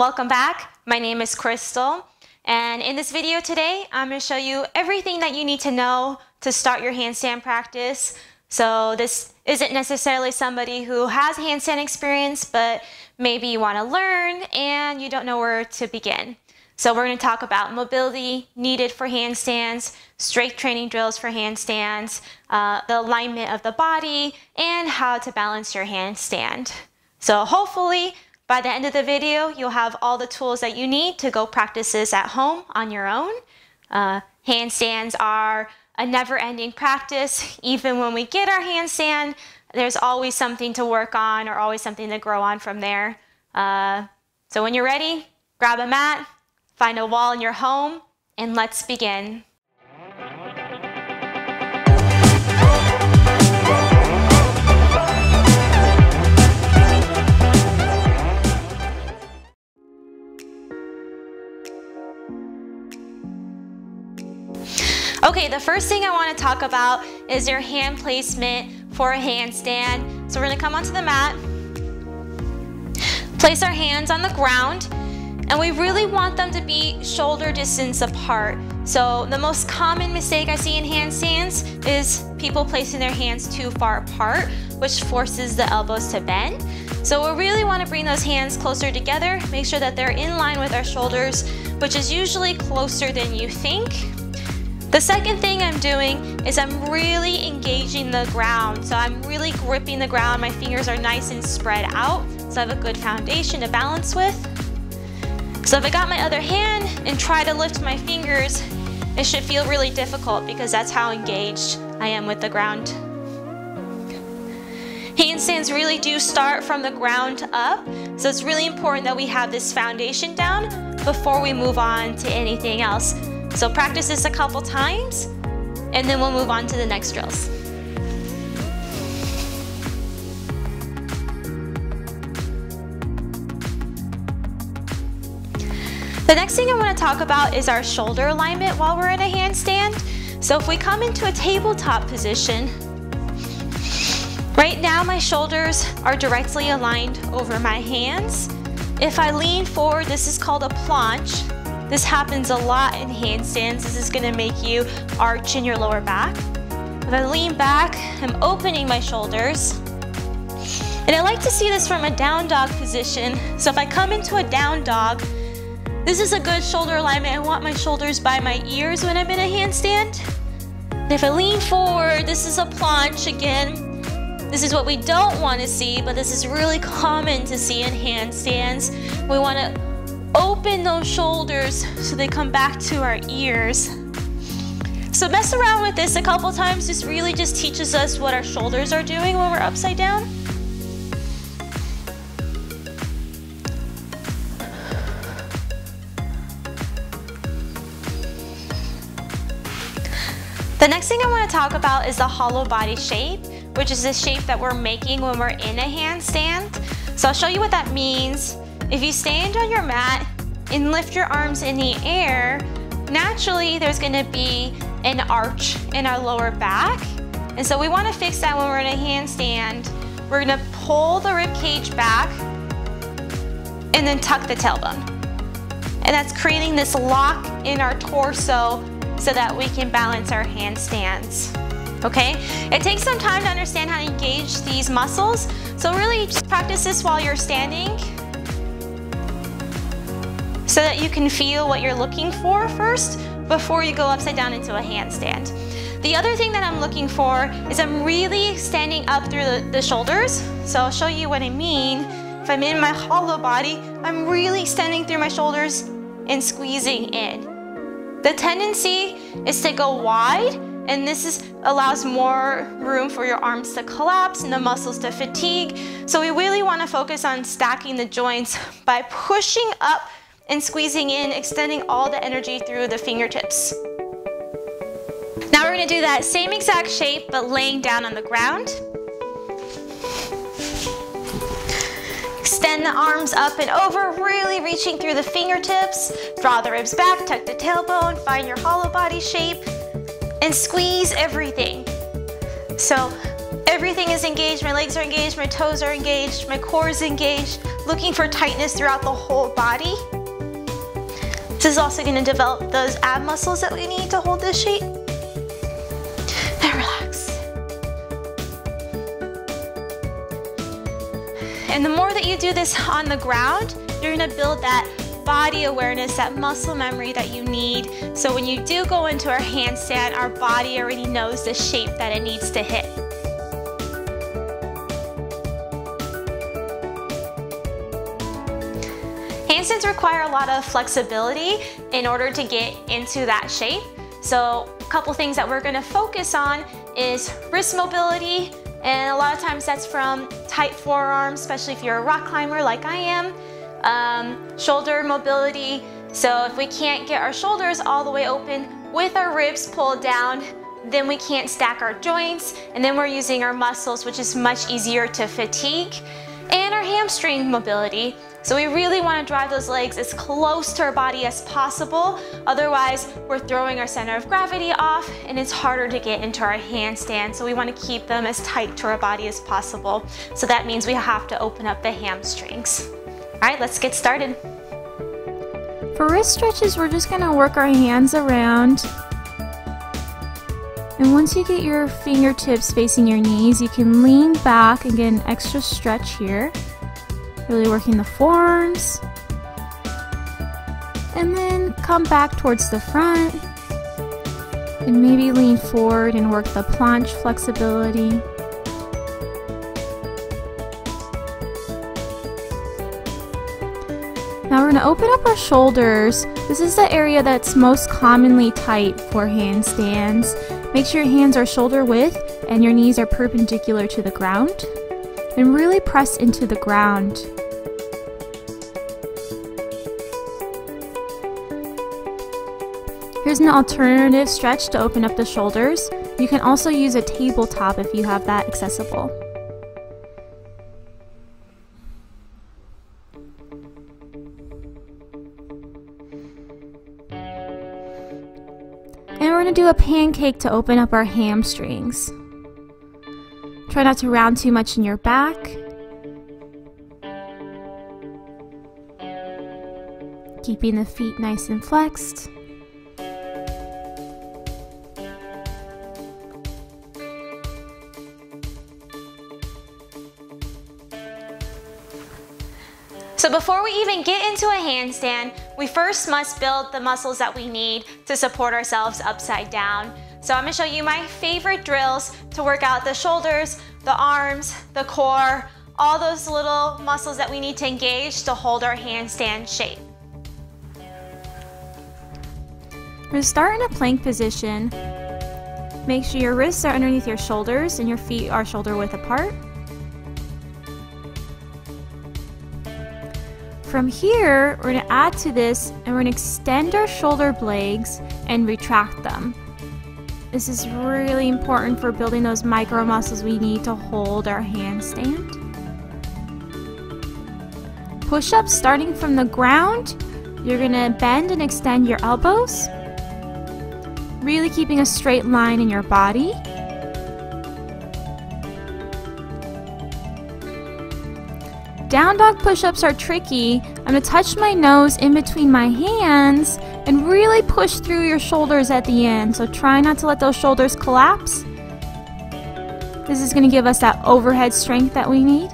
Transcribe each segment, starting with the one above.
welcome back. My name is Crystal, and in this video today, I'm going to show you everything that you need to know to start your handstand practice. So this isn't necessarily somebody who has handstand experience, but maybe you want to learn and you don't know where to begin. So we're going to talk about mobility needed for handstands, strength training drills for handstands, the alignment of the body, and how to balance your handstand. So hopefully by the end of the video, you'll have all the tools that you need to go practice this at home on your own. Handstands are a never-ending practice. Even when we get our handstand, there's always something to work on or always something to grow on from there. So when you're ready, grab a mat, find a wall in your home, and let's begin. Okay, the first thing I want to talk about is your hand placement for a handstand. So we're going to come onto the mat, place our hands on the ground, and we really want them to be shoulder distance apart. So the most common mistake I see in handstands is people placing their hands too far apart, which forces the elbows to bend. So we really want to bring those hands closer together, make sure that they're in line with our shoulders, which is usually closer than you think. The second thing I'm doing is I'm really engaging the ground. So I'm really gripping the ground. My fingers are nice and spread out, so I have a good foundation to balance with. So if I got my other hand and try to lift my fingers, it should feel really difficult because that's how engaged I am with the ground. Handstands really do start from the ground up, so it's really important that we have this foundation down before we move on to anything else. So practice this a couple times, and then we'll move on to the next drills. The next thing I want to talk about is our shoulder alignment while we're in a handstand. So if we come into a tabletop position, right now my shoulders are directly aligned over my hands. If I lean forward, this is called a planche. This happens a lot in handstands. This is going to make you arch in your lower back. If I lean back, I'm opening my shoulders. And I like to see this from a down dog position. So if I come into a down dog, this is a good shoulder alignment. I want my shoulders by my ears when I'm in a handstand. And if I lean forward, this is a planche again. This is what we don't want to see, but this is really common to see in handstands. We want to open those shoulders so they come back to our ears. So mess around with this a couple times. This really just teaches us what our shoulders are doing when we're upside down. The next thing I want to talk about is the hollow body shape, which is the shape that we're making when we're in a handstand. So I'll show you what that means. If you stand on your mat and lift your arms in the air, naturally there's going to be an arch in our lower back. And so we want to fix that when we're in a handstand. We're going to pull the rib cage back and then tuck the tailbone. And that's creating this lock in our torso so that we can balance our handstands. Okay? It takes some time to understand how to engage these muscles. So really just practice this while you're standing, so that you can feel what you're looking for first before you go upside down into a handstand. The other thing that I'm looking for is I'm really extending up through the shoulders. So I'll show you what I mean. If I'm in my hollow body, I'm really extending through my shoulders and squeezing in. The tendency is to go wide, and this allows more room for your arms to collapse and the muscles to fatigue. So we really want to focus on stacking the joints by pushing up and squeezing in, extending all the energy through the fingertips. Now we're going to do that same exact shape, but laying down on the ground. Extend the arms up and over, really reaching through the fingertips. Draw the ribs back, tuck the tailbone, find your hollow body shape, and squeeze everything. So everything is engaged. My legs are engaged, my toes are engaged, my core is engaged, looking for tightness throughout the whole body. This is also going to develop those ab muscles that we need to hold this shape. And relax. And the more that you do this on the ground, you're going to build that body awareness, that muscle memory that you need. So when you do go into our handstand, our body already knows the shape that it needs to hit. Handstands require a lot of flexibility in order to get into that shape. So a couple things that we're going to focus on is wrist mobility, and a lot of times that's from tight forearms, especially if you're a rock climber like I am. Shoulder mobility, so if we can't get our shoulders all the way open with our ribs pulled down, then we can't stack our joints, and then we're using our muscles, which is much easier to fatigue. And our hamstring mobility, so we really want to drive those legs as close to our body as possible, otherwise we're throwing our center of gravity off and it's harder to get into our handstand, so we want to keep them as tight to our body as possible. So that means we have to open up the hamstrings. Alright, let's get started. For wrist stretches, we're just going to work our hands around. And once you get your fingertips facing your knees, you can lean back and get an extra stretch here. Really working the forearms. And then come back towards the front. And maybe lean forward and work the planche flexibility. Now we're going to open up our shoulders. This is the area that's most commonly tight for handstands. Make sure your hands are shoulder width and your knees are perpendicular to the ground. And really press into the ground. Here's an alternative stretch to open up the shoulders. You can also use a tabletop if you have that accessible. And we're going to do a pancake to open up our hamstrings. Try not to round too much in your back. Keeping the feet nice and flexed. So before we even get into a handstand, we first must build the muscles that we need to support ourselves upside down. So I'm going to show you my favorite drills to work out the shoulders, the arms, the core, all those little muscles that we need to engage to hold our handstand shape. We're going to start in a plank position. Make sure your wrists are underneath your shoulders and your feet are shoulder width apart. From here, we're going to add to this and we're going to extend our shoulder blades and retract them. This is really important for building those micro muscles we need to hold our handstand. Push-ups starting from the ground, you're going to bend and extend your elbows, really keeping a straight line in your body. Down dog push-ups are tricky. I'm going to touch my nose in between my hands and really push through your shoulders at the end. So try not to let those shoulders collapse. This is going to give us that overhead strength that we need.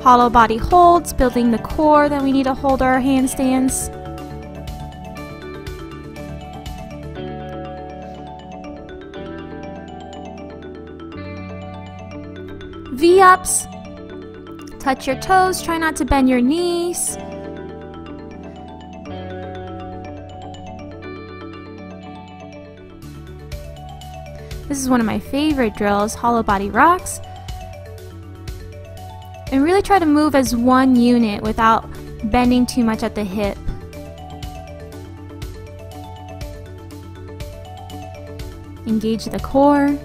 Hollow body holds, building the core that we need to hold our handstands. V-ups. Touch your toes, try not to bend your knees. This is one of my favorite drills, hollow body rocks. And really try to move as one unit without bending too much at the hip. Engage the core.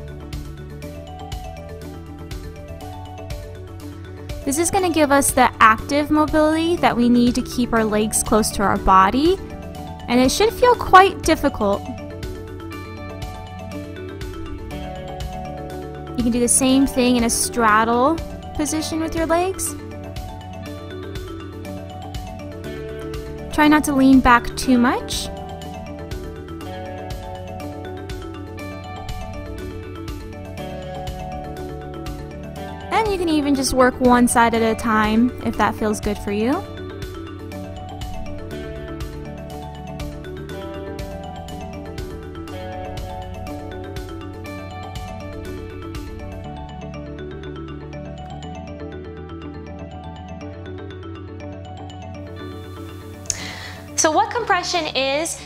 This is going to give us the active mobility that we need to keep our legs close to our body, and it should feel quite difficult. can do the same thing in a straddle position with your legs. Try not to lean back too much. And you can even just work one side at a time if that feels good for you. So what compression is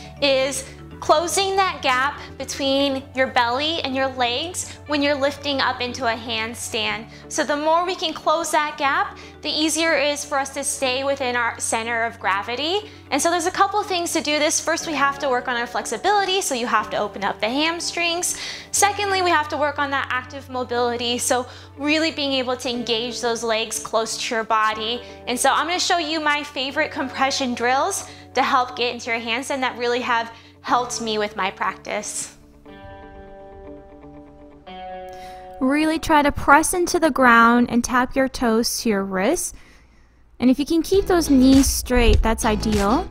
closing that gap between your belly and your legs when you're lifting up into a handstand. So the more we can close that gap, the easier it is for us to stay within our center of gravity. And so there's a couple things to do this. First, we have to work on our flexibility, so you have to open up the hamstrings. Secondly, we have to work on that active mobility, so really being able to engage those legs close to your body. And so I'm going to show you my favorite compression drills to help get into your handstand that really have helped me with my practice. Really try to press into the ground and tap your toes to your wrists. And if you can keep those knees straight, that's ideal.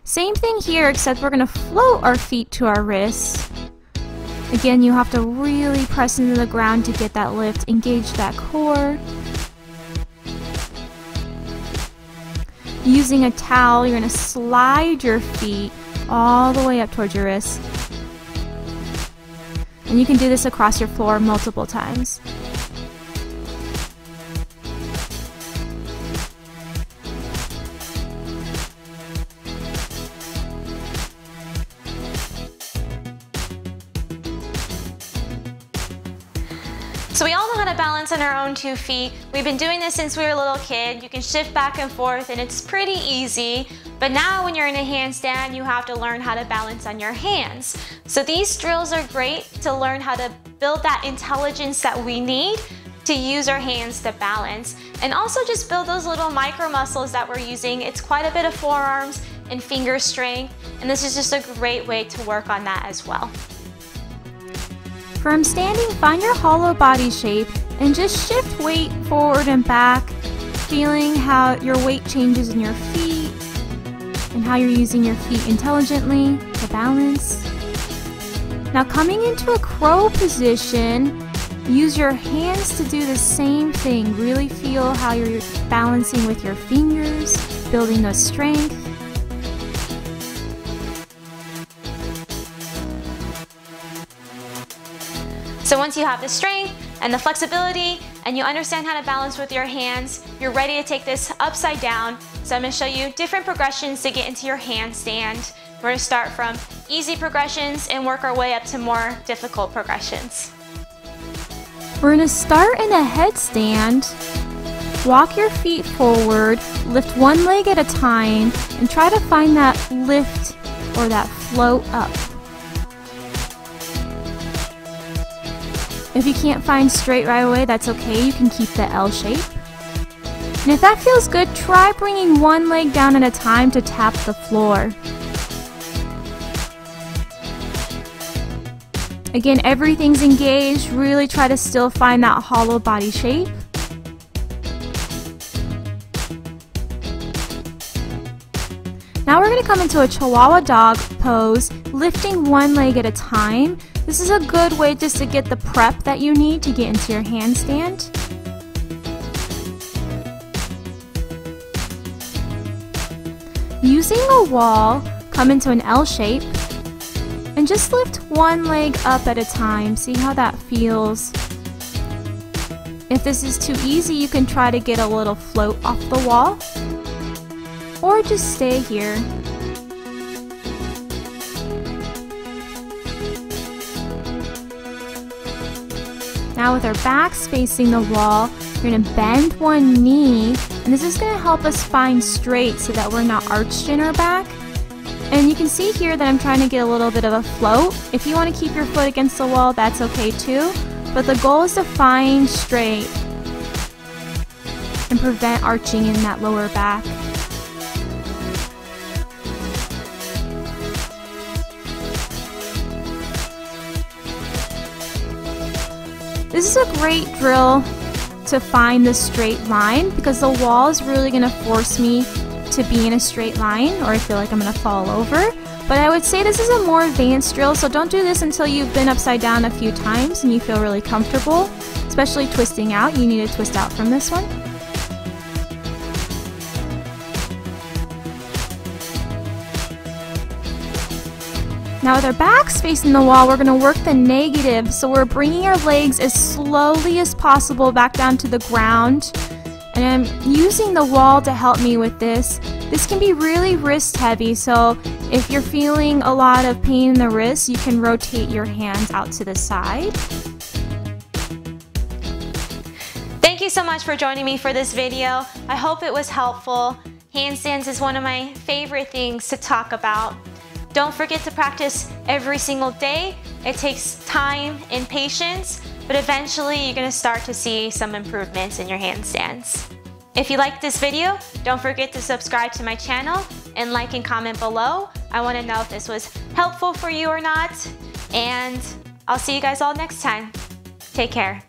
Same thing here, except we're going to float our feet to our wrists. Again, you have to really press into the ground to get that lift, engage that core. Using a towel, you're going to slide your feet all the way up towards your wrists. And you can do this across your floor multiple times. So we all know how to balance on our own 2 feet. We've been doing this since we were a little kid. You can shift back and forth and it's pretty easy. But now when you're in a handstand, you have to learn how to balance on your hands. So these drills are great to learn how to build that intelligence that we need to use our hands to balance. And also just build those little micro muscles that we're using. It's quite a bit of forearms and finger strength. And this is just a great way to work on that as well. From standing, find your hollow body shape and just shift weight forward and back, feeling how your weight changes in your feet and how you're using your feet intelligently to balance. Now coming into a crow position, use your hands to do the same thing. Really feel how you're balancing with your fingers, building the strength. So once you have the strength and the flexibility and you understand how to balance with your hands, you're ready to take this upside down. So I'm going to show you different progressions to get into your handstand. We're going to start from easy progressions and work our way up to more difficult progressions. We're going to start in a headstand. Walk your feet forward, lift one leg at a time, and try to find that lift or that float up. If you can't find straight right away, that's okay. You can keep the L shape. And if that feels good, try bringing one leg down at a time to tap the floor. Again, everything's engaged. Really try to still find that hollow body shape. Now we're going to come into a Chihuahua dog pose, lifting one leg at a time. This is a good way just to get the prep that you need to get into your handstand. Using a wall, come into an L shape and just lift one leg up at a time. See how that feels. If this is too easy, you can try to get a little float off the wall or just stay here. Now with our backs facing the wall, you're going to bend one knee, and this is going to help us find straight so that we're not arched in our back. And you can see here that I'm trying to get a little bit of a float. If you want to keep your foot against the wall, that's okay too. But the goal is to find straight and prevent arching in that lower back. This is a great drill to find the straight line because the wall is really going to force me to be in a straight line, or I feel like I'm going to fall over. But I would say this is a more advanced drill, so don't do this until you've been upside down a few times and you feel really comfortable, especially twisting out. You need to twist out from this one. Now with our backs facing the wall, we're going to work the negative. So we're bringing our legs as slowly as possible back down to the ground. And I'm using the wall to help me with this. This can be really wrist heavy, so if you're feeling a lot of pain in the wrist, you can rotate your hands out to the side. Thank you so much for joining me for this video. I hope it was helpful. Handstands is one of my favorite things to talk about. Don't forget to practice every single day. It takes time and patience, but eventually you're going to start to see some improvements in your handstands. If you liked this video, don't forget to subscribe to my channel and like and comment below. I want to know if this was helpful for you or not, and I'll see you guys all next time. Take care.